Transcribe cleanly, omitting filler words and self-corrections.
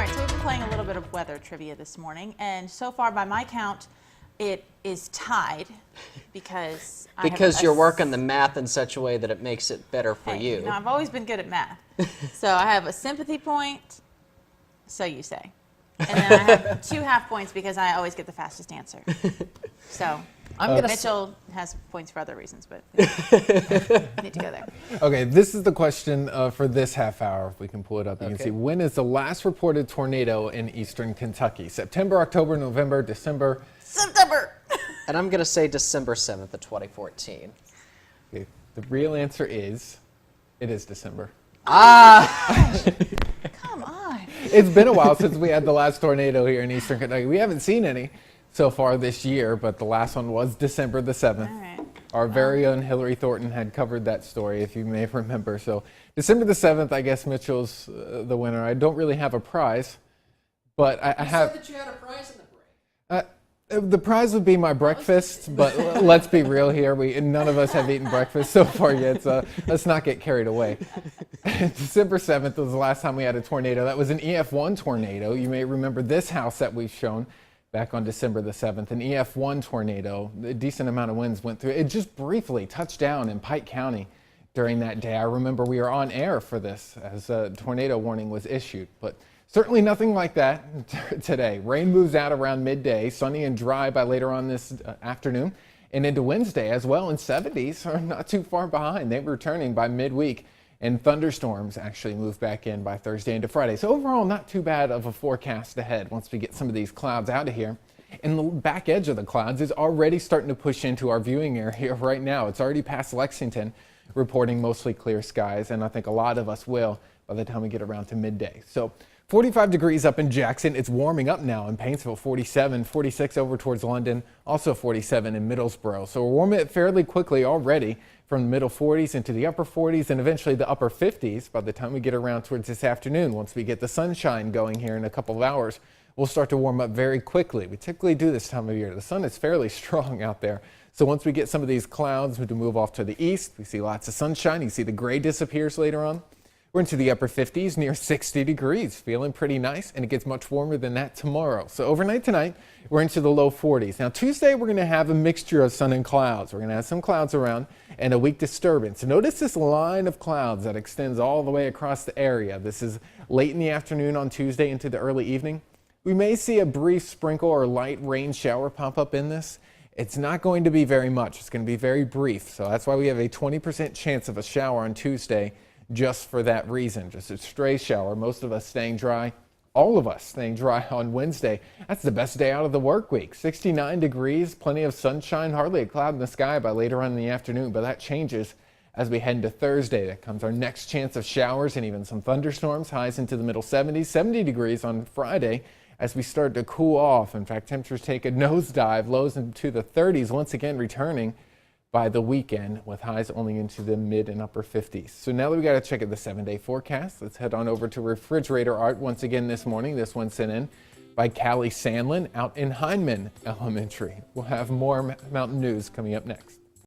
right, so we've been playing a little bit of weather trivia this morning, and so far, by my count, it is tied because you're working the math in such a way that it makes it better for you. You know, I've always been good at math. So I have a sympathy point, so you say. And then I have 2 half points because I always get the fastest answer. So Mitchell has points for other reasons, but need to go there. Okay, this is the question for this half hour. If we can pull it up, you can see when is the last reported tornado in eastern Kentucky? September, October, November, December? September! And I'm going to say December 7th of 2014. Okay, the real answer is, it is December. Come on. It's been a while since we had the last tornado here in eastern Kentucky. We haven't seen any so far this year, but the last one was December the 7th. All right. Our very own Hillary Thornton had covered that story, if you may remember. So December the 7th, I guess Mitchell's the winner. I don't really have a prize, but I have... You said that you had a prize in the break. The prize would be my breakfast, but let's be real here. None of us have eaten breakfast so far yet, so let's not get carried away. December 7th was the last time we had a tornado. That was an EF1 tornado. You may remember this house that we've shown back on December the 7th, an EF1 tornado. A decent amount of winds went through. It just briefly touched down in Pike County during that day. I remember we were on air for this as a tornado warning was issued, but certainly nothing like that today. Rain moves out around midday, sunny and dry by later on this afternoon, and into Wednesday as well. And 70s are not too far behind. They're returning by midweek, and thunderstorms actually move back in by Thursday into Friday. So overall, not too bad of a forecast ahead once we get some of these clouds out of here. And the back edge of the clouds is already starting to push into our viewing area right now. It's already past Lexington, reporting mostly clear skies, and I think a lot of us will by the time we get around to midday. So 45 degrees up in Jackson. It's warming up now in Paintsville, 47, 46 over towards London, also 47 in Middlesboro. So we're warming it fairly quickly already from the middle 40s into the upper 40s and eventually the upper 50s by the time we get around towards this afternoon. Once we get the sunshine going here in a couple of hours, we'll start to warm up very quickly. We typically do this time of year. The sun is fairly strong out there. So once we get some of these clouds to move off to the east, we see lots of sunshine. You see the gray disappears later on. We're into the upper 50s, near 60 degrees, feeling pretty nice, and it gets much warmer than that tomorrow. So overnight tonight, we're into the low 40s. Now Tuesday, we're going to have a mixture of sun and clouds. We're going to have some clouds around and a weak disturbance. Notice this line of clouds that extends all the way across the area. This is late in the afternoon on Tuesday into the early evening. We may see a brief sprinkle or light rain shower pop up in this. It's not going to be very much. It's going to be very brief. So that's why we have a 20% chance of a shower on Tuesday. Just for that reason, just a stray shower. Most of us staying dry, all of us staying dry on Wednesday. That's the best day out of the work week. 69 degrees, plenty of sunshine, hardly a cloud in the sky by later on in the afternoon, but that changes as we head into Thursday. That comes our next chance of showers and even some thunderstorms, highs into the middle 70s, 70 degrees on Friday as we start to cool off. In fact, temperatures take a nosedive, lows into the 30s, once again returning by the weekend with highs only into the mid and upper 50s. So now that we got to check out the 7-day forecast, let's head on over to refrigerator art once again this morning. This one sent in by Callie Sandlin out in Heineman Elementary. We'll have more mountain news coming up next.